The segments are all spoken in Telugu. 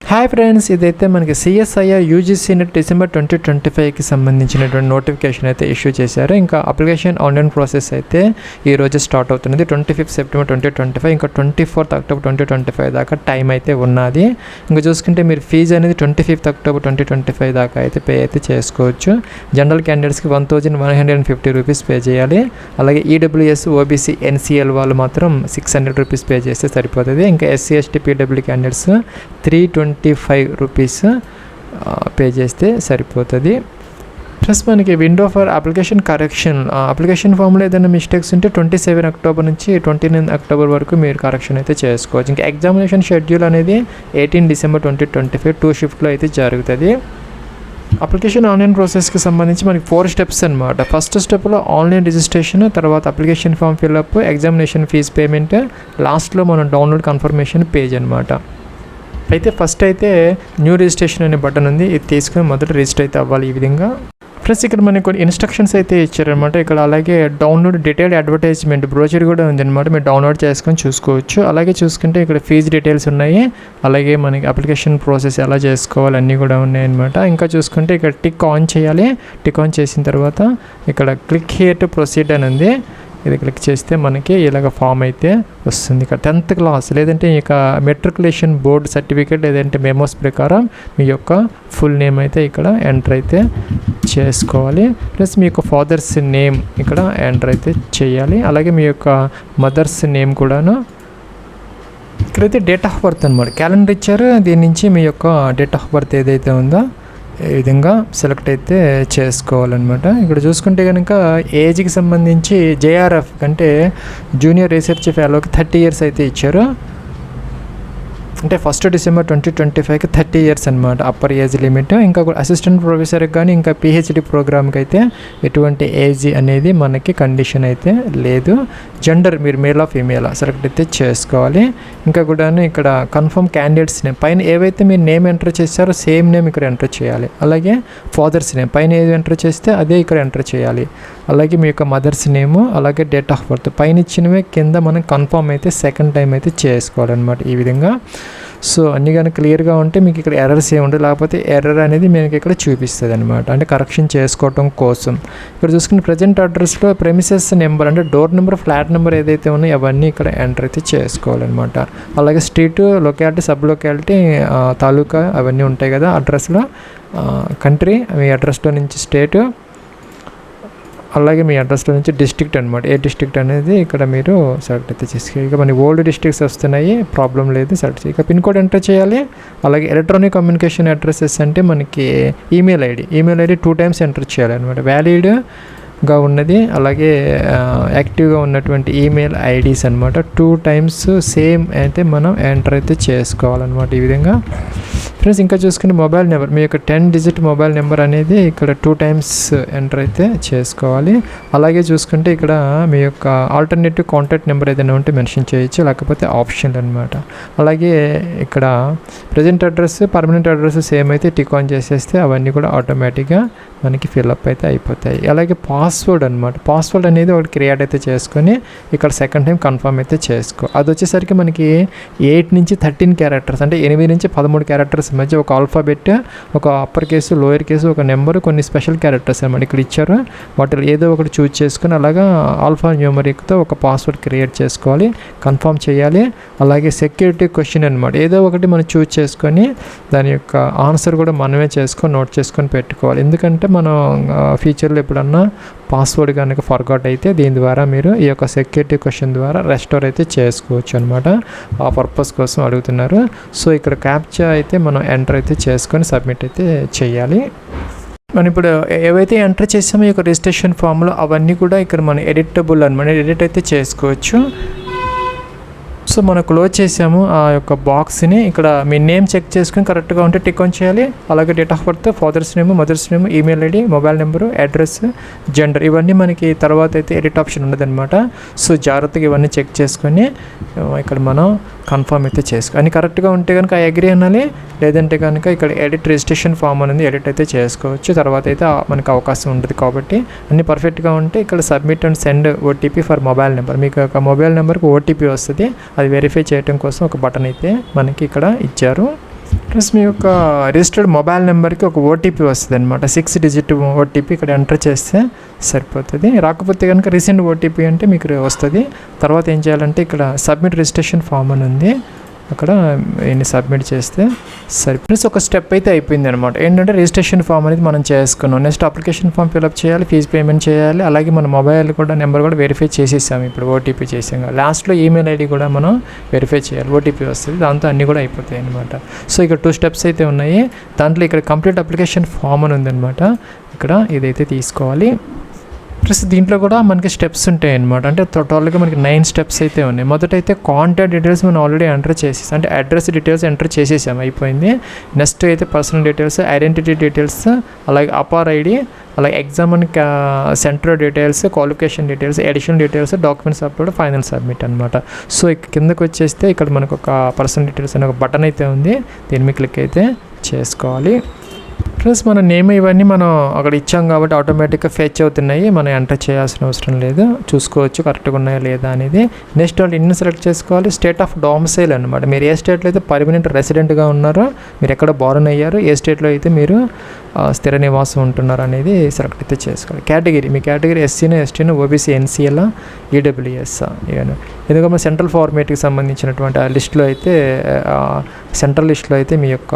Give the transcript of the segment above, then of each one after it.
హాయ్ ఫ్రెండ్స్, ఇదైతే మనకి సిఎస్ఐఆర్ యూజీసీ నెట్ డిసెంబర్ 2025కి సంబంధించినటువంటి నోటిఫికేషన్ అయితే ఇష్యూ చేశారు. ఇంకా అప్లికేషన్ ఆన్లైన్ ప్రాసెస్ అయితే ఈ రోజు స్టార్ట్ అవుతున్నది 25 సెప్టెంబర్ 2025, ఇంకా 24 అక్టోబర్ 2025 దాకా టైం అయితే ఉన్నది. ఇంకా చూసుకుంటే మీరు ఫీజు అనేది 25 అక్టోబర్ 2025 దాకా అయితే పే అయితే చేసుకోవచ్చు. జనరల్ క్యాండిడేట్స్కి 1150 రూపీస్ పే చేయాలి. అలాగే ఈడబ్ల్యూఎస్, ఓబీసీ, ఎన్సీఎల్ వాళ్ళు మాత్రం 600 రూపీస్ పే చేస్తే సరిపోతుంది. ఇంకా SC, ST, PW candidates 325 rupees pay చేస్తే సరిపోతుంది. ప్లస్ మనకి window for application correction, application ఫామ్లో ఏదైనా మిస్టేక్స్ ఉంటే 27 అక్టోబర్ నుంచి 29 అక్టోబర్ వరకు మీరు కరెక్షన్ అయితే చేసుకోవచ్చు. ఇంకా ఎగ్జామినేషన్ షెడ్యూల్ అనేది 18 డిసెంబర్ 2025 2 షిఫ్ట్లో అయితే జరుగుతుంది. అప్లికేషన్ ఆన్లైన్ ప్రాసెస్కి సంబంధించి మనకి 4 స్టెప్స్ అనమాట. ఫస్ట్ స్టెప్లో ఆన్లైన్ రిజిస్ట్రేషన్, తర్వాత application form fill up, examination fees payment, లాస్ట్లో మనం డౌన్లోడ్ కన్ఫర్మేషన్ పేజ్ అనమాట. అయితే ఫస్ట్ అయితే న్యూ రిజిస్ట్రేషన్ అనే బటన్ ఉంది, ఇది తీసుకొని మొదట రిజిస్టర్ అయితే అవ్వాలి. ఈ విధంగా ప్లస్ ఇక్కడ మనకి కొన్ని ఇన్స్ట్రక్షన్స్ అయితే ఇచ్చారనమాట ఇక్కడ. అలాగే డౌన్లోడ్ డీటెయిల్డ్ అడ్వర్టైజ్మెంట్ బ్రోచర్ కూడా ఉందన్నమాట, మీరు డౌన్లోడ్ చేసుకొని చూసుకోవచ్చు. అలాగే చూసుకుంటే ఇక్కడ ఫీజు డీటెయిల్స్ ఉన్నాయి, అలాగే మనకి అప్లికేషన్ ప్రాసెస్ ఎలా చేసుకోవాలి అన్నీ కూడా ఉన్నాయన్నమాట. ఇంకా చూసుకుంటే ఇక్కడ టిక్ ఆన్ చేయాలి. టిక్ ఆన్ చేసిన తర్వాత ఇక్కడ క్లిక్ హియర్ టు ప్రొసీడ్ అని ఉంది, ఇది క్లిక్ చేస్తే మనకి ఇలాగ ఫామ్ అయితే వస్తుంది. ఇక్కడ 10th క్లాస్ లేదంటే ఇక మెట్రికులేషన్ బోర్డు సర్టిఫికేట్ లేదంటే మెమోస్ ప్రకారం మీ యొక్క ఫుల్ నేమ్ అయితే ఇక్కడ ఎంటర్ అయితే చేసుకోవాలి. ప్లస్ మీ యొక్క ఫాదర్స్ నేమ్ ఇక్కడ ఎంటర్ అయితే చేయాలి. అలాగే మీ యొక్క మదర్స్ నేమ్ కూడాను ఇక్కడైతే డేట్ ఆఫ్ బర్త్ అనమాట, క్యాలెండర్ ఇచ్చారు, దీని నుంచి మీ యొక్క డేట్ ఆఫ్ బర్త్ ఏదైతే ఉందో ఈ విధంగా సెలెక్ట్ అయితే చేసుకోవాలన్నమాట. ఇక్కడ చూసుకుంటే కనుక ఏజ్కి సంబంధించి జేఆర్ఎఫ్ అంటే జూనియర్ రీసెర్చ్ ఫెలోకి 30 ఇయర్స్ అయితే ఇచ్చారు. అంటే 1 డిసెంబర్ 2025కి 30 ఇయర్స్ అనమాట అప్పర్ ఏజ్ లిమిట్. ఇంకా అసిస్టెంట్ ప్రొఫెసర్కి కానీ ఇంకా పిహెచ్డి ప్రోగ్రామ్కి అయితే ఎటువంటి ఏజ్ అనేది మనకి కండిషన్ అయితే లేదు. జెండర్ మీరు మేలా ఫీమేలా సెలెక్ట్ అయితే చేసుకోవాలి. ఇంకా కూడాను ఇక్కడ కన్ఫర్మ్ క్యాండిడేట్స్ నేమ్ పైన ఏవైతే మీరు నేమ్ ఎంటర్ చేస్తారో సేమ్ నేమ్ ఇక్కడ ఎంటర్ చేయాలి. అలాగే ఫాదర్స్ నేమ్ పైన ఏది ఎంటర్ చేస్తే అదే ఇక్కడ ఎంటర్ చేయాలి. అలాగే మీ యొక్క మదర్స్ నేము, అలాగే డేట్ ఆఫ్ బర్త్ పైన ఇచ్చినవే కింద మనం కన్ఫర్మ్ అయితే సెకండ్ టైం అయితే చేసుకోవాలన్నమాట. ఈ విధంగా సో అన్నీ కానీ క్లియర్గా ఉంటే మీకు ఇక్కడ ఎర్రర్స్ ఏముంటాయి, లేకపోతే ఎర్రర్ అనేది మీకు ఇక్కడ చూపిస్తుంది అనమాట, అంటే కరెక్షన్ చేసుకోవటం కోసం. ఇక్కడ చూసుకుని ప్రజెంట్ అడ్రస్లో ప్రెమిసెస్ నెంబర్ అంటే డోర్ నెంబర్, ఫ్లాట్ నెంబర్ ఏదైతే ఉన్నాయో అవన్నీ ఇక్కడ ఎంటర్ అయితే చేసుకోవాలన్నమాట. అలాగే స్ట్రీట్, లొకాలిటీ, సబ్ లొకాలిటీ, తాలూకా అవన్నీ ఉంటాయి కదా అడ్రస్లో. కంట్రీ మీ అడ్రస్లో నుంచి స్టేటు, అలాగే మీ అడ్రస్లో నుంచి డిస్ట్రిక్ట్ అనమాట, ఏ డిస్ట్రిక్ట్ అనేది ఇక్కడ మీరు సెలెక్ట్ అయితే చేసుకోవాలి. ఇక మన ఓల్డ్ డిస్ట్రిక్ట్స్ వస్తున్నాయి, ప్రాబ్లం లేదు, సెలెక్ట్ చేయాలి. ఇక పిన్ కోడ్ ఎంటర్ చేయాలి. అలాగే ఎలక్ట్రానిక్ కమ్యూనికేషన్ అడ్రసెస్ అంటే మనకి ఈమెయిల్ ఐడి 2 టైమ్స్ ఎంటర్ చేయాలి అనమాట, వ్యాలిడ్గా ఉన్నది. అలాగే యాక్టివ్గా ఉన్నటువంటి ఈమెయిల్ ఐడీస్ అనమాట 2 టైమ్స్ సేమ్ అయితే మనం ఎంటర్ అయితే చేసుకోవాలన్నమాట. ఈ విధంగా ఫ్రెండ్స్ ఇంకా చూసుకుని మొబైల్ నెంబర్ మీ యొక్క 10 డిజిట్ మొబైల్ నెంబర్ అనేది ఇక్కడ 2 టైమ్స్ ఎంటర్ అయితే చేసుకోవాలి. అలాగే చూసుకుంటే ఇక్కడ మీ యొక్క ఆల్టర్నేటివ్ కాంటాక్ట్ నెంబర్ ఏదైనా ఉంటే మెన్షన్ చేయొచ్చు, లేకపోతే ఆప్షన్ అనమాట. అలాగే ఇక్కడ present address, permanent address same అయితే టిక్ ఆన్ చేసేస్తే అవన్నీ కూడా ఆటోమేటిక్గా మనకి ఫిల్అప్ అయితే అయిపోతాయి. అలాగే పాస్వర్డ్ అనమాట, పాస్వర్డ్ అనేది ఒకటి క్రియేట్ అయితే చేసుకొని ఇక్కడ సెకండ్ టైం కన్ఫర్మ్ అయితే చేసుకో. అది వచ్చేసరికి మనకి 8 నుంచి 13 క్యారెక్టర్స్ అంటే 8 నుంచి 13 క్యారెక్టర్స్ మధ్య ఒక ఆల్ఫాబెట్, ఒక అప్పర్ కేసు, లోయర్ కేసు, ఒక నెంబరు, కొన్ని స్పెషల్ క్యారెక్టర్స్ అనమాట ఇక్కడ ఇచ్చారు. వాటిలో ఏదో ఒకటి చూజ్ చేసుకొని అలాగా ఆల్ఫా న్యూమరిక్తో ఒక పాస్వర్డ్ క్రియేట్ చేసుకోవాలి, కన్ఫర్మ్ చేయాలి. అలాగే సెక్యూరిటీ క్వశ్చన్ అనమాట, ఏదో ఒకటి మనం చూజ్ చేసుకొని దాని యొక్క ఆన్సర్ కూడా మనమే చేసుకొని నోట్ చేసుకొని పెట్టుకోవాలి. ఎందుకంటే మనం ఫ్యూచర్లో ఎప్పుడన్నా పాస్వర్డ్ కనుక ఫర్గాట్ అయితే దీని ద్వారా మీరు ఈ యొక్క సెక్యూరిటీ క్వశ్చన్ ద్వారా రెస్టోర్ అయితే చేసుకోవచ్చు అనమాట. ఆ పర్పస్ కోసం అడుగుతున్నారు. సో ఇక్కడ క్యాప్చా అయితే మనం ఎంటర్ అయితే చేసుకొని సబ్మిట్ అయితే చేయాలి. మనం ఇప్పుడు ఏవైతే ఎంటర్ చేసామో ఈ యొక్క రిజిస్ట్రేషన్ ఫామ్లో అవన్నీ కూడా ఇక్కడ మనం ఎడిటబుల్ అనమాట, ఎడిట్ అయితే చేసుకోవచ్చు. సో మనం క్లోజ్ చేసాము ఆ యొక్క బాక్స్ని. ఇక్కడ మీ నేమ్ చెక్ చేసుకుని కరెక్ట్గా ఉంటే టిక్ ఆన్ చేయాలి. అలాగే date of birth, father's name, mother's name, email ID, mobile number, address, gender ఇవన్నీ మనకి తర్వాత అయితే ఎడిట్ ఆప్షన్ ఉండదన్నమాట. సో జాగ్రత్తగా ఇవన్నీ చెక్ చేసుకొని ఇక్కడ మనం కన్ఫర్మ్ అయితే చేసుకో. అన్ని కరెక్ట్గా ఉంటే కనుక ఐ అగ్రీ అనాలి, లేదంటే కనుక ఇక్కడ ఎడిట్ రిజిస్ట్రేషన్ ఫామ్ అనేది ఎడిట్ అయితే చేసుకోవచ్చు. తర్వాత అయితే మనకు అవకాశం ఉంటుంది. కాబట్టి అన్ని పర్ఫెక్ట్గా ఉంటే ఇక్కడ submit and send OTP for mobile number, మీకు ఒక మొబైల్ నెంబర్కి ఓటీపీ వస్తుంది, అది వెరిఫై చేయడం కోసం ఒక బటన్ అయితే మనకి ఇక్కడ ఇచ్చారు. ప్లస్ మీ యొక్క రిజిస్టర్డ్ మొబైల్ నెంబర్కి ఒక ఓటీపీ వస్తుంది అనమాట, 6 డిజిట్ ఓటీపీ ఇక్కడ ఎంటర్ చేస్తే సరిపోతుంది. రాకపోతే కనుక రీసెంట్ ఓటీపీ అంటే మీకు వస్తుంది. తర్వాత ఏం చేయాలంటే ఇక్కడ సబ్మిట్ రిజిస్ట్రేషన్ ఫామ్ అని ఉంది, అక్కడ ఎన్ని సబ్మిట్ చేస్తే సరిపోయి ఒక స్టెప్ అయితే అయిపోయింది అనమాట. ఏంటంటే రిజిస్ట్రేషన్ ఫామ్ అనేది మనం చేసుకున్నాం. నెక్స్ట్ అప్లికేషన్ ఫామ్ ఫిల్అప్ చేయాలి, ఫీజు పేమెంట్ చేయాలి, అలాగే మన మొబైల్ కూడా నెంబర్ కూడా వెరిఫై చేసేసాము. ఇప్పుడు ఓటీపీ చేసాం, లాస్ట్లో ఈమెయిల్ ఐడి కూడా మనం వెరిఫై చేయాలి, ఓటీపీ వస్తుంది, దాంతో అన్నీ కూడా అయిపోతాయి అనమాట. సో ఇక్కడ 2 స్టెప్స్ అయితే ఉన్నాయి. దాంట్లో ఇక్కడ కంప్లీట్ అప్లికేషన్ ఫామ్ అని ఉందన్నమాట, ఇక్కడ ఇదైతే తీసుకోవాలి. ప్లస్ దీంట్లో కూడా మనకి స్టెప్స్ ఉంటాయి అనమాట, అంటే టోటల్గా మనకి 9 స్టెప్స్ అయితే ఉన్నాయి. మొదట అయితే కాంటాక్ట్ డీటెయిల్స్ మనం ఆల్రెడీ ఎంటర్ చేసేసాం, అంటే అడ్రస్ డీటెయిల్స్ ఎంటర్ చేసేసాము, అయిపోయింది. నెక్స్ట్ అయితే పర్సనల్ డీటెయిల్స్, ఐడెంటిటీ డీటెయిల్స్, అలాగే అపార్ ఐడి, అలాగే exam and centre details, qualification details, additional details, documents upload, final submit అనమాట. సో కిందకు వచ్చేస్తే ఇక్కడ మనకు ఒక పర్సనల్ డీటెయిల్స్ అనే ఒక బటన్ అయితే ఉంది, దీని మీద క్లిక్ అయితే చేసుకోవాలి. ప్లస్ మన నేమ్ ఇవన్నీ మనం అక్కడ ఇచ్చాం కాబట్టి ఆటోమేటిక్గా ఫెచ్ అవుతున్నాయి, మనం ఎంటర్ చేయాల్సిన అవసరం లేదు, చూసుకోవచ్చు కరెక్ట్గా ఉన్నాయా లేదా అనేది. నెక్స్ట్ వాళ్ళు ఇన్ని సెలెక్ట్ చేసుకోవాలి. స్టేట్ ఆఫ్ డొమిసైల్ అనమాట, మీరు ఏ స్టేట్లో అయితే పర్మనెంట్ రెసిడెంట్గా ఉన్నారో, మీరు ఎక్కడ బోర్న్ అయ్యారో, ఏ స్టేట్లో అయితే మీరు స్థిర నివాసం ఉంటున్నారు అనేది సెలెక్ట్ అయితే చేసుకోవాలి. కేటగిరీ, మీ కేటగిరీ ఎస్సీనా, ఎస్టీనా, ఓబీసీ, ఎన్సీఎల్, ఈడబ్ల్యూఎస్, ఎందుకంటే మన సెంట్రల్ ఫార్మేట్కి సంబంధించినటువంటి ఆ లిస్టులో అయితే, సెంట్రల్ లిస్టులో అయితే మీ యొక్క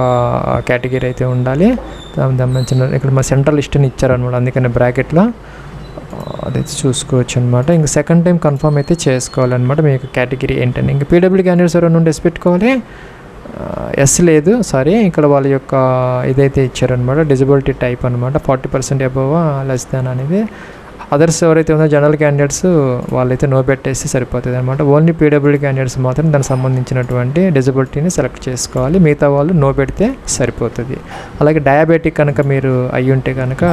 కేటగిరీ అయితే ఉండాలి. దానికి సంబంధించిన ఇక్కడ మా సెంట్రల్ లిస్ట్ని ఇచ్చారనమాట, అందుకని బ్రాకెట్లో అదైతే చూసుకోవచ్చు అనమాట. ఇంక సెకండ్ టైం కన్ఫర్మ్ అయితే చేసుకోవాలన్నమాట మీ యొక్క కేటగిరీ ఏంటని. ఇంక పీడబ్ల్యూ క్యాండిడేట్స్ ఎవరైనా నుండి ఎస్ పెట్టుకోవాలి, ఎస్ లేదు సారీ, ఇక్కడ వాళ్ళ యొక్క ఇదైతే ఇచ్చారనమాట, డిజబిలిటీ టైప్ అనమాట, 40% అబవ్ లెస్ దాన్ అనేది. అదర్స్ ఎవరైతే ఉందో జనరల్ క్యాండిడేట్స్ వాళ్ళైతే నో పెట్టేసి సరిపోతుంది అనమాట. ఓన్లీ పీడబ్ల్యూ క్యాండిడేట్స్ మాత్రం దానికి సంబంధించినటువంటి డిజబిలిటీని సెలెక్ట్ చేసుకోవాలి, మిగతా వాళ్ళు నో పెడితే సరిపోతుంది. అలాగే డయాబెటిక్ కనుక మీరు అయ్యి ఉంటే కనుక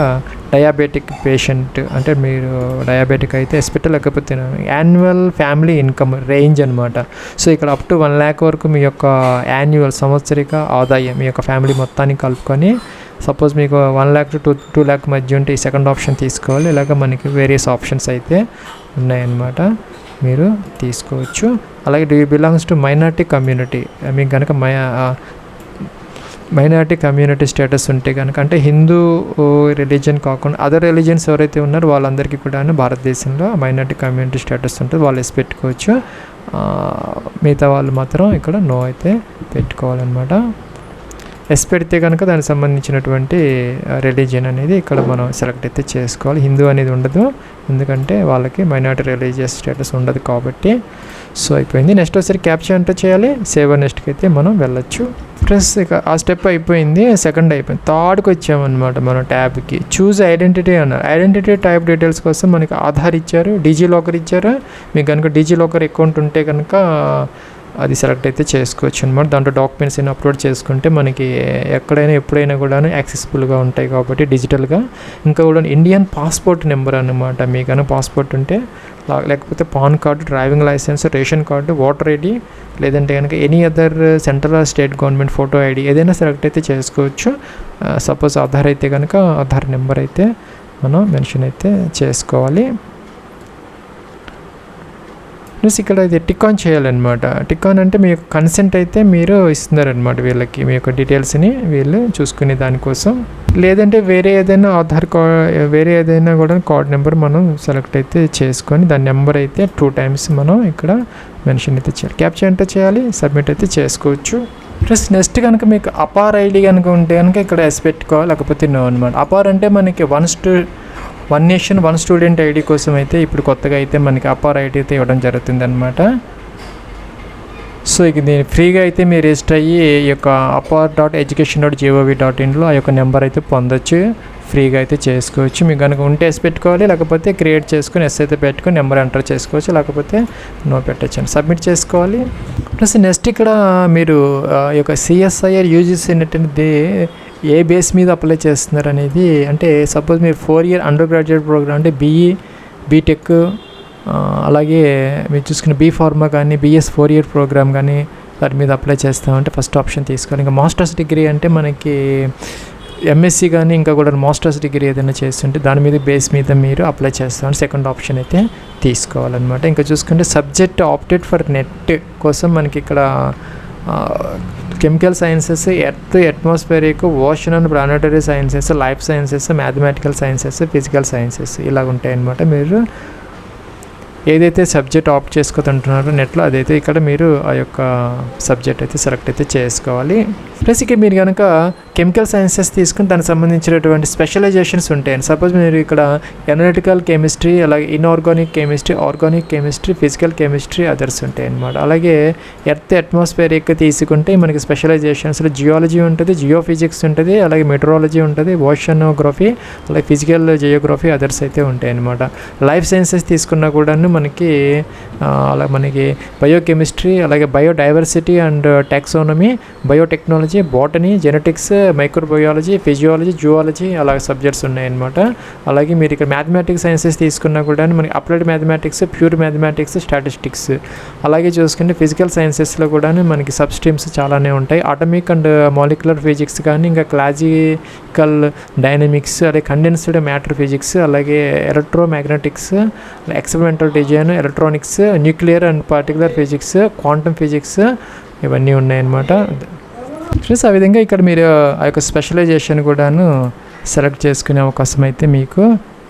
డయాబెటిక్ పేషెంట్, అంటే మీరు డయాబెటిక్ అయితే హాస్పిటల్ లేకపోతే యాన్యువల్ ఫ్యామిలీ ఇన్కమ్ రేంజ్ అనమాట. సో ఇక్కడ అప్ టు 1 lakh వరకు మీ యొక్క యాన్యువల్ సంవత్సరిక ఆదాయం మీ యొక్క ఫ్యామిలీ మొత్తాన్ని కలుపుకొని, సపోజ్ మీకు 1 lakh to 2 lakh మధ్య ఉంటే ఈ సెకండ్ ఆప్షన్ తీసుకోవాలి. ఇలాగ మనకి వేరియస్ ఆప్షన్స్ అయితే ఉన్నాయన్నమాట, మీరు తీసుకోవచ్చు. అలాగే do you belongs to minority community, మీకు కనుక మైనారిటీ కమ్యూనిటీ స్టేటస్ ఉంటే కనుక, అంటే హిందూ రిలీజియన్ కాకుండా అదర్ రిలీజియన్స్ ఎవరైతే ఉన్నారో వాళ్ళందరికీ కూడా భారతదేశంలో మైనారిటీ కమ్యూనిటీ స్టేటస్ ఉంటుంది, వాళ్ళు వేసి పెట్టుకోవచ్చు. మిగతా వాళ్ళు మాత్రం ఇక్కడ నో అయితే పెట్టుకోవాలన్నమాట. ఎస్ పెడితే కనుక దానికి సంబంధించినటువంటి రిలీజియన్ అనేది ఇక్కడ మనం సెలెక్ట్ అయితే చేసుకోవాలి. హిందూ అనేది ఉండదు, ఎందుకంటే వాళ్ళకి మైనారిటీ రిలీజియస్ స్టేటస్ ఉండదు కాబట్టి. సో అయిపోయింది. నెక్స్ట్ ఒకసారి క్యాప్చర్ ఎంటర్ చేయాలి, సేవ్ నెక్స్ట్కి అయితే మనం వెళ్ళొచ్చు. ప్లస్ ఇక ఆ స్టెప్ అయిపోయింది, సెకండ్ అయిపోయింది. థర్డ్కి వచ్చామన్నమాట మనం ట్యాబ్కి. చూజ్ ఐడెంటిటీ అన్నారు. ఐడెంటిటీ టైప్ డీటెయిల్స్ కోసం మనకి ఆధార్ ఇచ్చారు, డిజిలాకర్ ఇచ్చారు. మీకు కనుక డిజిలాకర్ అకౌంట్ ఉంటే కనుక అది సెలెక్ట్ అయితే చేసుకోవచ్చు అనమాట. దాంట్లో డాక్యుమెంట్స్ అయినా అప్లోడ్ చేసుకుంటే మనకి ఎక్కడైనా ఎప్పుడైనా కూడా యాక్సెసిబుల్గా ఉంటాయి కాబట్టి డిజిటల్గా. ఇంకా కూడా ఇండియన్ పాస్పోర్ట్ నెంబర్ అనమాట, మీకు పాస్పోర్ట్ ఉంటే, లేకపోతే PAN card, driving licence, ration card, voter ID, లేదంటే కనుక any other central state government photo ID ఏదైనా సెలెక్ట్ అయితే చేసుకోవచ్చు. సపోజ్ ఆధార్ అయితే కనుక ఆధార్ నెంబర్ అయితే మనం మెన్షన్ అయితే చేసుకోవాలి. ప్లస్ ఇక్కడ ఇది టిక్ ఆన్ చేయాలన్నమాట. టిక్ ఆన్ అంటే మీ యొక్క కన్సెంట్ అయితే మీరు ఇస్తున్నారనమాట వీళ్ళకి, మీ యొక్క డీటెయిల్స్ని వీళ్ళు చూసుకునే దానికోసం. లేదంటే వేరే ఏదైనా ఆధార్ కార్డ్, వేరే ఏదైనా కూడా కార్డ్ నెంబర్ మనం సెలెక్ట్ అయితే చేసుకొని దాని నెంబర్ అయితే 2 times మనం ఇక్కడ మెన్షన్ అయితే చేయాలి. క్యాప్చర్ ఎంటర్ చేయాలి, సబ్మిట్ అయితే చేసుకోవచ్చు. ప్లస్ నెక్స్ట్ కనుక మీకు అపార్ ఐడి కనుక ఉంటే కనుక ఇక్కడ ఎస్ పెట్టుకోవాలి, లేకపోతే నో అనమాట. అపార్ అంటే మనకి one nation one student ID కోసం అయితే ఇప్పుడు కొత్తగా అయితే మనకి అపార్ ఐడి అయితే ఇవ్వడం జరుగుతుంది అనమాట. సో ఇక దీన్ని ఫ్రీగా అయితే మీరు రిజిస్టర్ అయ్యి ఈ యొక్క apar.education.gov.inలో ఆ యొక్క నెంబర్ అయితే పొందొచ్చు, ఫ్రీగా అయితే చేసుకోవచ్చు. మీకు కనుక ఉంటే ఎస్ పెట్టుకోవాలి, లేకపోతే క్రియేట్ చేసుకొని ఎస్ అయితే పెట్టుకొని నెంబర్ ఎంటర్ చేసుకోవచ్చు, లేకపోతే నో పెట్టచ్చు. సబ్మిట్ చేసుకోవాలి. ప్లస్ నెక్స్ట్ ఇక్కడ మీరు ఈ యొక్క సిఎస్ఐఆర్ యూజీసీ నెట్ అనేది ఏ బేస్ మీద అప్లై చేస్తున్నారు అనేది, అంటే సపోజ్ మీరు 4 year అండర్ గ్రాడ్యుయేట్ ప్రోగ్రామ్ అంటే బీఈ, బీటెక్, అలాగే మీరు చూసుకున్న బీ ఫార్మా కానీ బీఎస్ 4 year ప్రోగ్రామ్ కానీ వాటి మీద అప్లై చేస్తామంటే ఫస్ట్ ఆప్షన్ తీసుకోవాలి. ఇంకా మాస్టర్స్ డిగ్రీ అంటే మనకి ఎంఎస్సి కానీ ఇంకా కూడా మాస్టర్స్ డిగ్రీ ఏదైనా చేస్తుంటే దాని మీద బేస్ మీద మీరు అప్లై చేస్తామని సెకండ్ ఆప్షన్ అయితే తీసుకోవాలన్నమాట. ఇంకా చూసుకుంటే సబ్జెక్ట్ ఆప్టెడ్ ఫర్ నెట్ కోసం మనకి ఇక్కడ chemical sciences, earth, atmospheric, ocean and planetary sciences, life sciences, mathematical sciences, physical sciences ఇలా ఉంటాయన్నమాట. మీరు ఏదైతే సబ్జెక్ట్ ఆప్ట్ చేసుకోదంటున్నారో నెట్లో అదైతే ఇక్కడ మీరు ఆ యొక్క సబ్జెక్ట్ అయితే సెలెక్ట్ అయితే చేసుకోవాలి. ప్లస్ ఇక మీరు కనుక కెమికల్ సైన్సెస్ తీసుకుని దానికి సంబంధించినటువంటి స్పెషలైజేషన్స్ ఉంటాయండి. సపోజ్ మీరు ఇక్కడ ఎనలిటికల్ కెమిస్ట్రీ, అలాగే inorganic chemistry, organic chemistry, physical chemistry others ఉంటాయి అన్నమాట. అలాగే ఎర్త్, అట్మాస్ఫియరిక్ తీసుకుంటే మనకి స్పెషలైజేషన్స్లో జియాలజీ ఉంటుంది, జియోఫిజిక్స్ ఉంటుంది, అలాగే మెట్రాలజీ ఉంటుంది, ఓషనోగ్రఫీ, అలాగే ఫిజికల్ జియోగ్రఫీ అదర్స్ అయితే ఉంటాయి అన్నమాట. లైఫ్ సైన్సెస్ తీసుకున్నా కూడా మనకి అలా మనకి బయోకెమిస్ట్రీ, అలాగే biodiversity and taxonomy, biotechnology, botany, genetics, microbiology, physiology, zoology అలాగే సబ్జెక్ట్స్ ఉన్నాయన్నమాట. అలాగే మీరు ఇక్కడ మ్యాథమెటిక్స్ సైన్సెస్ తీసుకున్నా కూడా మనకి applied mathematics, pure mathematics, statistics. అలాగే చూసుకుంటే ఫిజికల్ సైన్సెస్లో కూడా మనకి సబ్ స్ట్రీమ్స్ చాలానే ఉంటాయి. అటమిక్ అండ్ మాలిక్యులర్ ఫిజిక్స్ కానీ, ఇంకా క్లాసికల్ డైనమిక్స్, అలాగే కండెన్స్డ్ మ్యాటర్ ఫిజిక్స్, అలాగే electromagnetics, experimental design, electronics, nuclear and particulate physics, quantum physics ఇవన్నీ ఉన్నాయన్నమాట. ప్లస్ ఆ విధంగా ఇక్కడ మీరు ఆ యొక్క స్పెషలైజేషన్ కూడాను సెలెక్ట్ చేసుకునే అవకాశం అయితే మీకు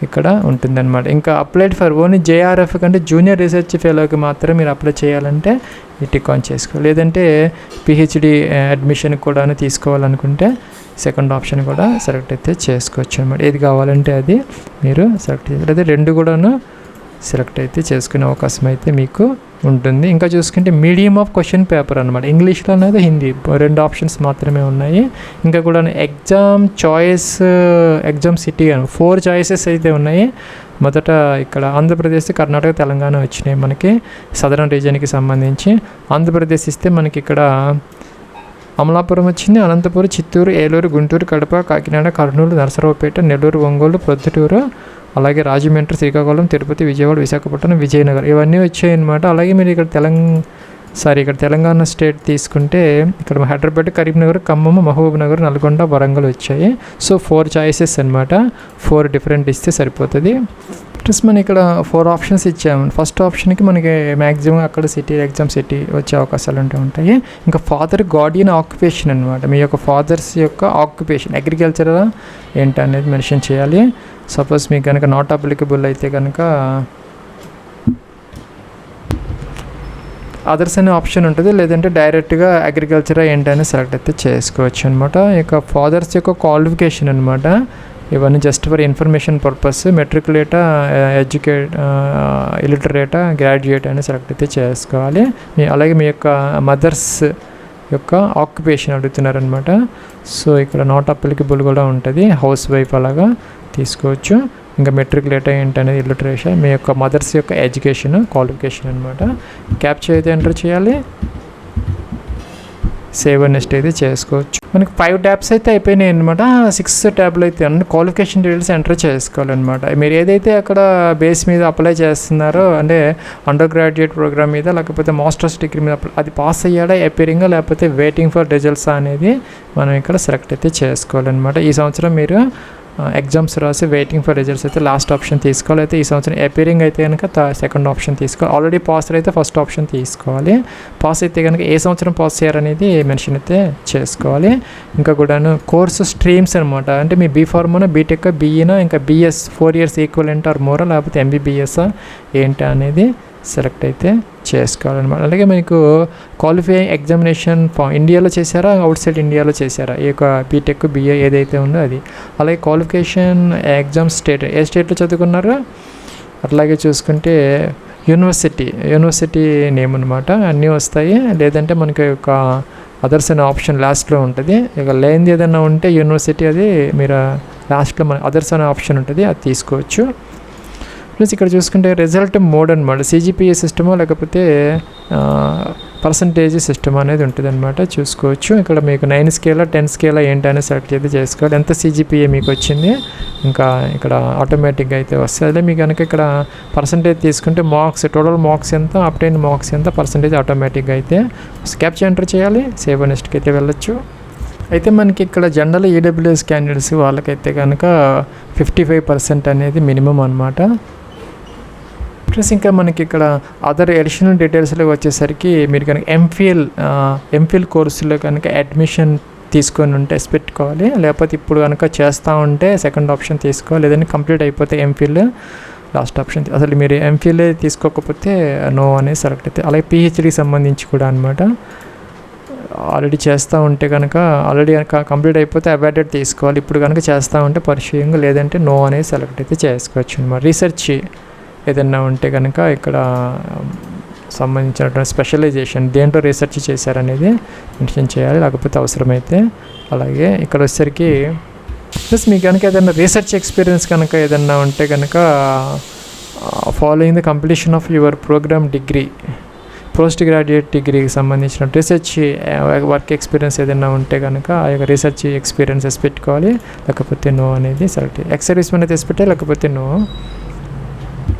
ఇక్కడ ఉంటుందన్నమాట. ఇంకా అప్లైడ్ ఫర్ ఓన్లీ జేఆర్ఎఫ్ కంటే జూనియర్ రీసెర్చ్ ఫెలోకి మాత్రం మీరు అప్లై చేయాలంటే ఈ టిక్ ఆన్ చేసుకోవాలి. లేదంటే పిహెచ్డి అడ్మిషన్ కూడా తీసుకోవాలనుకుంటే సెకండ్ ఆప్షన్ కూడా సెలెక్ట్ అయితే చేసుకోవచ్చు అనమాట. ఏది కావాలంటే అది మీరు సెలెక్ట్ చేయాలి. లేదా రెండు కూడాను సెలెక్ట్ అయితే చేసుకునే అవకాశం అయితే మీకు ఉంటుంది. ఇంకా చూసుకుంటే మీడియం ఆఫ్ క్వశ్చన్ పేపర్ అనమాట. ఇంగ్లీష్లో అనేది హిందీ రెండు ఆప్షన్స్ మాత్రమే ఉన్నాయి. ఇంకా కూడా ఎగ్జామ్ చాయిస్, ఎగ్జామ్ సిటీ అని 4 చాయిసెస్ అయితే ఉన్నాయి. మొదట ఇక్కడ ఆంధ్రప్రదేశ్, కర్ణాటక, తెలంగాణ వచ్చినాయి మనకి సదరన్ రీజియన్కి సంబంధించి. ఆంధ్రప్రదేశ్ ఇస్తే మనకి ఇక్కడ అమలాపురం వచ్చింది, అనంతపురం, చిత్తూరు, ఏలూరు, గుంటూరు, కడప, కాకినాడ, కర్నూలు, నరసరావుపేట, నెల్లూరు, ఒంగోలు, ప్రొద్దుటూరు, అలాగే రాజమండ్రి, శ్రీకాకుళం, తిరుపతి, విజయవాడ, విశాఖపట్నం, విజయనగరం ఇవన్నీ వచ్చాయన్నమాట. అలాగే మీరు ఇక్కడ ఇక్కడ తెలంగాణ స్టేట్ తీసుకుంటే ఇక్కడ హైదరాబాద్, కరీంనగర్, ఖమ్మం, మహబూబ్ నగర్, నల్గొండ, వరంగల్ వచ్చాయి. సో 4 చాయిసెస్ అనమాట. 4 డిఫరెంట్ ఇస్తే సరిపోతుంది. ప్లస్ మనం ఇక్కడ 4 ఆప్షన్స్ ఇచ్చాము. ఫస్ట్ ఆప్షన్కి మనకి మ్యాక్సిమం అక్కడ సిటీ, ఎగ్జామ్ సిటీ వచ్చే అవకాశాలు ఉంటాయి. ఇంకా ఫాదర్ గార్డియన్ ఆక్యుపేషన్ అనమాట. మీ యొక్క ఫాదర్స్ యొక్క ఆక్యుపేషన్ అగ్రికల్చర్ ఏంటి అనేది మెన్షన్ చేయాలి. సపోజ్ మీకు కనుక నాట్ అప్లికబుల్ అయితే కనుక అదర్స్ అనే ఆప్షన్ ఉంటుంది. లేదంటే డైరెక్ట్గా అగ్రికల్చర్ ఏంటని సెలెక్ట్ అయితే చేసుకోవచ్చు అనమాట. ఇక ఫాదర్స్ యొక్క క్వాలిఫికేషన్ అనమాట. ఇవన్నీ జస్ట్ ఫర్ ఇన్ఫర్మేషన్ పర్పస్. మెట్రికులేటా, ఇలిటరేటా, గ్రాడ్యుయేట్ అని సెలెక్ట్ అయితే చేసుకోవాలి. అలాగే మీ యొక్క మదర్స్ యొక్క ఆక్యుపేషన్ అడుగుతున్నారనమాట. సో ఇక్కడ నాట్ అప్లికబుల్ కూడా ఉంటుంది. హౌస్ వైఫ్ అలాగా తీసుకోవచ్చు. ఇంకా మెట్రికులేటా ఏంటనేది ఇలిటరేషన్, మీ యొక్క మదర్స్ యొక్క ఎడ్యుకేషన్ క్వాలిఫికేషన్ అనమాట. క్యాప్చర్ అయితే ఎంటర్ చేయాలి. సేవ్ అండ్ నెక్స్ట్ అయితే చేసుకోవచ్చు. మనకి 5 ట్యాబ్స్ అయితే అయిపోయినాయి అనమాట. 6 ట్యాబ్లు అయితే అన్ని క్వాలిఫికేషన్ డీటెయిల్స్ ఎంటర్ చేసుకోవాలన్నమాట. మీరు ఏదైతే అక్కడ బేస్ మీద అప్లై చేస్తున్నారో, అంటే అండర్ గ్రాడ్యుయేట్ ప్రోగ్రామ్ మీద లేకపోతే మాస్టర్స్ డిగ్రీ మీద అది పాస్ అయ్యాడా, అపీరింగా, లేకపోతే వెయిటింగ్ ఫర్ రిజల్ట్స్ అనేది మనం ఇక్కడ సెలెక్ట్ అయితే చేసుకోవాలన్నమాట. ఈ సంవత్సరం మీరు ఎగ్జామ్స్ రాసి వెయిటింగ్ ఫర్ రిజల్ట్స్ అయితే లాస్ట్ ఆప్షన్ తీసుకోవాలి. అయితే ఈ సంవత్సరం అపీరింగ్ అయితే కనుక సెకండ్ ఆప్షన్ తీసుకోవాలి. ఆల్రెడీ పాస్ అయితే ఫస్ట్ ఆప్షన్ తీసుకోవాలి. పాస్ అయితే కనుక ఏ సంవత్సరం పాస్ చేయాలనేది మెన్షన్ అయితే చేసుకోవాలి. ఇంకా కూడాను కోర్సు స్ట్రీమ్స్ అనమాట. అంటే మీ బీఫార్మా, బీటెక్, బీఈనా, ఇంకా బీఎస్ 4 years ఈక్వలెంట్ ఆర్ మోరా, లేకపోతే ఎంబీబీఎస్ ఏంటి అనేది సెలెక్ట్ అయితే చేసుకోవాలన్నమాట. అలాగే మీకు క్వాలిఫైయింగ్ ఎగ్జామినేషన్ ఇండియాలో చేశారా, అవుట్ సైడ్ ఇండియాలో చేశారా, ఈ యొక్క బీటెక్, బీఏ ఏదైతే ఉందో అది. అలాగే క్వాలిఫికేషన్ ఎగ్జామ్ స్టేట్, ఏ స్టేట్లో చదువుకున్నారో. అట్లాగే చూసుకుంటే యూనివర్సిటీ నేమ్ అనమాట అన్నీ వస్తాయి. లేదంటే మనకి ఒక అదర్స్ అనే ఆప్షన్ లాస్ట్లో ఉంటుంది. ఇక లేనిది ఏదైనా ఉంటే యూనివర్సిటీ అది మీరు లాస్ట్లో మన అదర్స్ అనే ఆప్షన్ ఉంటుంది, అది తీసుకోవచ్చు. ప్లస్ ఇక్కడ చూసుకుంటే రిజల్ట్ మోడ్ అనమాట. సిజిపిఏ సిస్టమో లేకపోతే పర్సంటేజ్ సిస్టమ్ అనేది ఉంటుంది అనమాట, చూసుకోవచ్చు. ఇక్కడ మీకు 9 స్కేలా 10 స్కేలా ఏంటనే సెలెక్ట్ అయితే చేసుకోవాలి. ఎంత సిజిపిఏ మీకు వచ్చింది ఇంకా ఇక్కడ ఆటోమేటిక్గా అయితే వస్తుంది. అదే మీకు కనుక ఇక్కడ పర్సంటేజ్ తీసుకుంటే మార్క్స్, టోటల్ మార్క్స్ ఎంత, అప్టైన్ మార్క్స్ ఎంత, పర్సంటేజ్ ఆటోమేటిక్గా అయితే క్యాప్చర్ ఎంటర్ చేయాలి. సేవ్ నెక్స్ట్కి అయితే వెళ్ళొచ్చు. అయితే మనకి ఇక్కడ జనరల్ ఈడబ్ల్యూఎస్ క్యాండిడేట్స్ వాళ్ళకైతే కనుక 55% అనేది మినిమం అనమాట. ప్లస్ ఇంకా మనకి ఇక్కడ అదర్ అడిషనల్ డీటెయిల్స్లో వచ్చేసరికి మీరు కనుక ఎంఫిల్ కోర్సులో కనుక అడ్మిషన్ తీసుకొని ఉంటే పెట్టుకోవాలి, లేకపోతే ఇప్పుడు కనుక చేస్తూ ఉంటే సెకండ్ ఆప్షన్ తీసుకోవాలి, లేదంటే కంప్లీట్ అయిపోతే ఎంఫిల్ లాస్ట్ ఆప్షన్. అసలు మీరు ఎంఫిల్ తీసుకోకపోతే నో అనేది సెలెక్ట్ అవుతుంది. అలాగే పిహెచ్డికి సంబంధించి కూడా అనమాట, ఆల్రెడీ చేస్తూ ఉంటే కనుక ఆల్రెడీ కనుక కంప్లీట్ అయిపోతే అవాయిడెడ్ తీసుకోవాలి, ఇప్పుడు కనుక చేస్తూ ఉంటే పర్ష్యూయింగ్, లేదంటే నో అనేది సెలెక్ట్ అయితే చేసుకోవచ్చు అనమాట. రీసెర్చ్ ఏదన్నా ఉంటే కనుక ఇక్కడ సంబంధించినటువంటి స్పెషలైజేషన్ దేంట్లో రీసెర్చ్ చేశారనేది మెన్షన్ చేయాలి, లేకపోతే అవసరమైతే. అలాగే ఇక్కడ వచ్చేసరికి ప్లస్ మీకు కనుక ఏదైనా రీసెర్చ్ ఎక్స్పీరియన్స్ కనుక ఏదన్నా ఉంటే కనుక following the completion of your programme degree, post graduate డిగ్రీకి సంబంధించిన రీసెర్చ్ వర్క్ ఎక్స్పీరియన్స్ ఏదైనా ఉంటే కనుక ఆ యొక్క రీసెర్చ్ ఎక్స్పీరియన్సెస్ పెట్టుకోవాలి, లేకపోతే నో అనేది సెలెక్ట్. ఎక్స్ సర్వీస్ అనేది తీసి పెట్టాలి, లేకపోతే నో.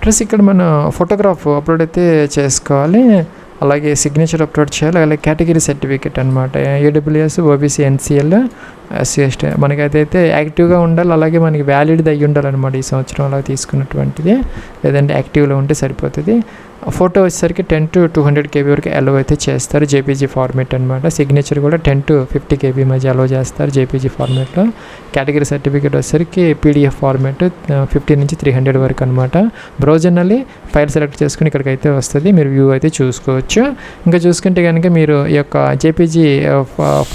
ప్లస్ ఇక్కడ మన ఫోటోగ్రాఫ్ అప్లోడ్ అయితే చేసుకోవాలి, అలాగే సిగ్నేచర్ అప్లోడ్ చేయాలి, అలాగే కేటగిరీ సర్టిఫికేట్ అనమాట, AWS, OBC, NCL, SC, ST మనకైతే యాక్టివ్గా ఉండాలి, అలాగే మనకి వ్యాలిడ్ది అయ్యి ఉండాలన్నమాట ఈ సంవత్సరం అలా తీసుకున్నటువంటిది, లేదంటే యాక్టివ్లో ఉంటే సరిపోతుంది. ఫోటో వచ్చేసరికి 10 to 200 KB వరకు అలో అయితే చేస్తారు, జేపీజీ ఫార్మేట్ అనమాట. సిగ్నేచర్ కూడా 10 to 50 KB మధ్య అలో చేస్తారు జేపీజీ ఫార్మేట్లో. కేటగిరీ సర్టిఫికేట్ వచ్చేసరికి పీడిఎఫ్ ఫార్మేట్ 50 నుంచి 300 వరకు అనమాట. బ్రౌజర్నల్లీ ఫైల్ సెలెక్ట్ చేసుకుని ఇక్కడికైతే వస్తుంది, మీరు వ్యూ అయితే చూసుకోవచ్చు. ఇంకా చూసుకుంటే కనుక మీరు ఈ యొక్క జేపీజీ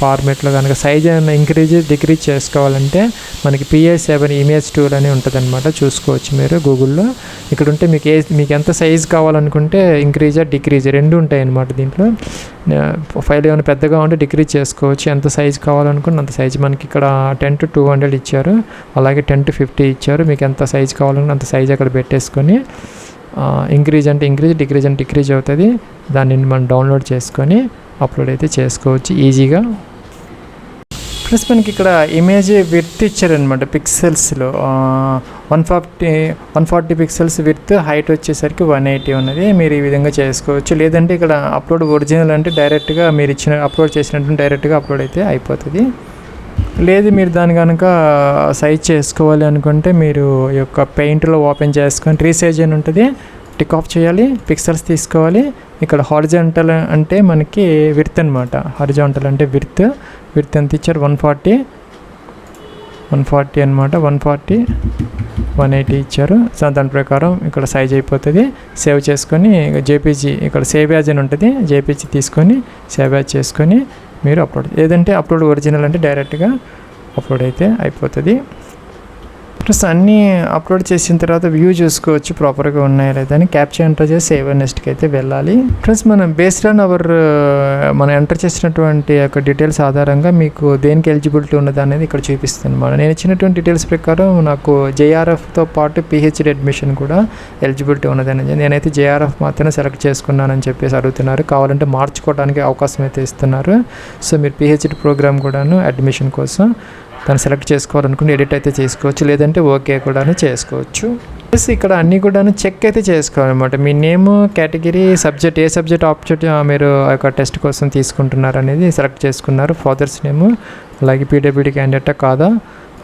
ఫార్మేట్లో కనుక సైజ్ ఇంక్రీజ్ డిక్రీజ్ చేసుకోవాలంటే మనకి PA7 ఇమేజ్ టూల్ అని ఉంటుంది అనమాట, చూసుకోవచ్చు మీరు గూగుల్లో. ఇక్కడ ఉంటే మీకు ఎంత సైజ్ కావాలనుకుంటే ఇంక్రీజ్ డిక్రీజ్ రెండు ఉంటాయి అన్నమాట. దీంట్లో ఫైల్ ఏమైనా పెద్దగా ఉంటే డిక్రీజ్ చేసుకోవచ్చు, ఎంత సైజ్ కావాలనుకుంటే అంత సైజ్. మనకి ఇక్కడ 10 to 200 ఇచ్చారు, అలాగే 10 to 50 ఇచ్చారు. మీకు ఎంత సైజ్ కావాలనుకుంటే అంత సైజ్ అక్కడ పెట్టేసుకొని ఇంక్రీజ్ అంటే ఇంక్రీజ్, డిక్రీజ్ అంటే డిక్రీజ్ అవుతుంది. దాన్ని మనం డౌన్లోడ్ చేసుకొని అప్లోడ్ అయితే చేసుకోవచ్చు ఈజీగా. ప్లస్ మనకి ఇక్కడ ఇమేజ్ విడ్త్ ఇచ్చారనమాట పిక్సెల్స్లో 140 పిక్సెల్స్ విడ్త్, హైట్ వచ్చేసరికి 180 ఉన్నది. మీరు ఈ విధంగా చేసుకోవచ్చు, లేదంటే ఇక్కడ అప్లోడ్ ఒరిజినల్ అంటే డైరెక్ట్గా మీరు అప్లోడ్ చేసినట్టు డైరెక్ట్గా అప్లోడ్ అయితే అయిపోతుంది. లేదు మీరు దాని కనుక సైజ్ చేసుకోవాలి అనుకుంటే మీరు ఈ యొక్క పెయింట్లో ఓపెన్ చేసుకొని రీసైజ్ అని ఉంటుంది, టిక్ ఆఫ్ చేయాలి, పిక్సెల్స్ తీసుకోవాలి. ఇక్కడ హారిజాంటల్ అంటే మనకి విడ్త్ అనమాట, హారిజాంటల్ అంటే విడ్త్ ఎంత ఇచ్చారు 140 అనమాట, 140 180 ఇచ్చారు. సో దాని ప్రకారం ఇక్కడ సైజ్ అయిపోతుంది. సేవ్ చేసుకొని జేపీజీ ఇక్కడ సేవ్ యాజ్ అని ఉంటుంది, జేపీజీ తీసుకొని సేవ్ యాజ్ చేసుకొని మీరు అప్లోడ్, ఏదంటే అప్లోడ్ ఒరిజినల్ అంటే డైరెక్ట్గా అప్లోడ్ అయితే అయిపోతుంది. ప్లస్ అన్నీ అప్లోడ్ చేసిన తర్వాత వ్యూ చూసుకోవచ్చు ప్రాపర్గా ఉన్నాయా లేదా అని. క్యాప్చర్ ఎంటర్ చేసి సేవ్ నెక్స్ట్కి అయితే వెళ్ళాలి. ప్లస్ మనం బేస్డ్ ఆన్ మనం ఎంటర్ చేసినటువంటి యొక్క డీటెయిల్స్ ఆధారంగా మీకు దేనికి ఎలిజిబిలిటీ ఉన్నది అనేది ఇక్కడ చూపిస్తుంది అన్నమాట. నేను ఇచ్చినటువంటి డీటెయిల్స్ ప్రకారం నాకు JRFతో పాటు PhD అడ్మిషన్ కూడా ఎలిజిబిలిటీ ఉన్నదని, నేనైతే JRF మాత్రమే సెలెక్ట్ చేసుకున్నానని చెప్పేసి అడుగుతున్నారు. కావాలంటే మార్చుకోవడానికి అవకాశం అయితే ఇస్తున్నారు. సో మీరు PhD ప్రోగ్రామ్ కూడాను అడ్మిషన్ కోసం దాన్ని సెలెక్ట్ చేసుకోవాలనుకుంటే ఎడిట్ అయితే చేసుకోవచ్చు, లేదంటే ఓకే కూడా చేసుకోవచ్చు. ప్లస్ ఇక్కడ అన్నీ కూడా చెక్ అయితే చేసుకోవాలన్నమాట. మీ నేమ్, కేటగిరీ, సబ్జెక్ట్, ఏ సబ్జెక్ట్ ఆబ్జెక్ట్ మీరు ఒక టెస్ట్ కోసం తీసుకుంటున్నారు అనేది సెలెక్ట్ చేసుకున్నారు. ఫాదర్స్ నేమ్, అలాగే PWD క్యాండిడేటా కాదా,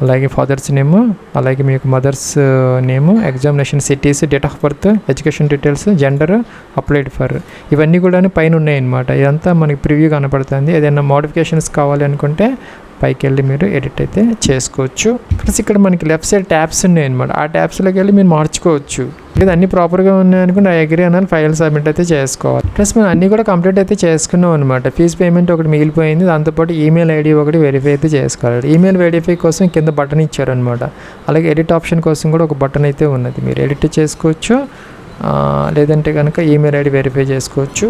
అలాగే ఫాదర్స్ నేము, అలాగే మీకు mother's name, examination cities, date of birth, education details, gender, applied for, ఇవన్నీ కూడా పైన ఉన్నాయన్నమాట. ఇదంతా మనకి ప్రివ్యూ కనపడుతుంది. ఏదైనా మోడిఫికేషన్స్ కావాలి అనుకుంటే పైకి వెళ్ళి మీరు ఎడిట్ అయితే చేసుకోవచ్చు. ప్లస్ ఇక్కడ మనకి లెఫ్ట్ సైడ్ ట్యాబ్స్ ఉన్నాయన్నమాట, ఆ ట్యాబ్స్లోకి వెళ్ళి మీరు మార్చుకోవచ్చు. లేదా అన్నీ ప్రాపర్గా ఉన్నాయనుకుంటే అగ్రీ అనాలి, ఫైల్ సబ్మిట్ అయితే చేసుకోవాలి. ప్లస్ మనం అన్నీ కూడా కంప్లీట్ అయితే చేసుకున్నాం అనమాట. ఫీజు పేమెంట్ ఒకటి మిగిలిపోయింది, దాంతోపాటు ఈమెయిల్ ఐడి ఒకటి వెరిఫై అయితే చేసుకోవాలి. ఈమెయిల్ వెరిఫై కోసం కింద బటన్ ఇచ్చారనమాట. అలాగే ఎడిట్ ఆప్షన్ కోసం కూడా ఒక బటన్ అయితే ఉన్నది, మీరు ఎడిట్ చేసుకోవచ్చు, లేదంటే కనుక ఈమెయిల్ ఐడి వెరిఫై చేసుకోవచ్చు.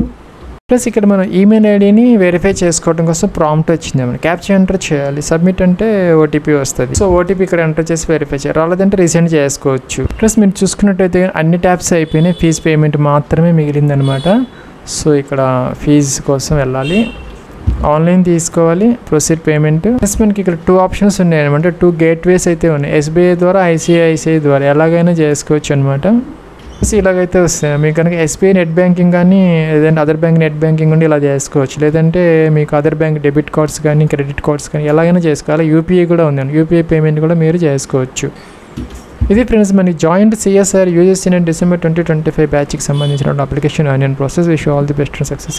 ప్లస్ ఇక్కడ మనం ఈమెయిల్ ఐడిని వెరిఫై చేసుకోవడం కోసం ప్రాంప్ట్ వచ్చింది, మనం క్యాప్చర్ ఎంటర్ చేయాలి, సబ్మిట్ అంటే OTP వస్తుంది. సో OTP ఇక్కడ ఎంటర్ చేసి వెరిఫై చేయాలి, రాలేదంటే రీసెండ్ చేసుకోవచ్చు. ప్లస్ మీరు చూసుకున్నట్టయితే అన్ని ట్యాబ్స్ అయిపోయినాయి, ఫీజు పేమెంట్ మాత్రమే మిగిలిందనమాట. సో ఇక్కడ ఫీజు కోసం వెళ్ళాలి, ఆన్లైన్ తీసుకోవాలి, ప్రొసీడ్ పేమెంట్. ప్లస్ మనకి ఇక్కడ 2 ఆప్షన్స్ ఉన్నాయి అనమాట, 2 గేట్వేస్ అయితే ఉన్నాయి, SBI ద్వారా, ICICI ద్వారా ఎలాగైనా చేసుకోవచ్చు అనమాట. ఇలాగైతే వస్తాయి. మీకు కనుక SBI నెట్ బ్యాంకింగ్ కానీ లేదంటే అదర్ బ్యాంక్ నెట్ బ్యాంకింగ్ ఉండి ఇలా చేసుకోవచ్చు, లేదంటే మీకు అదర్ బ్యాంక్ డెబిట్ కార్డ్స్ కానీ క్రెడిట్ కార్డ్స్ కానీ ఎలాగైనా చేసుకోవాలి. UPI కూడా ఉంది, UPI పేమెంట్ కూడా మీరు చేసుకోవచ్చు. ఇది ఫ్రెండ్స్ మనకి joint CSIR UGC net December 2025 బ్యాచ్కి సంబంధించిన application onion process. Wish all the best and success.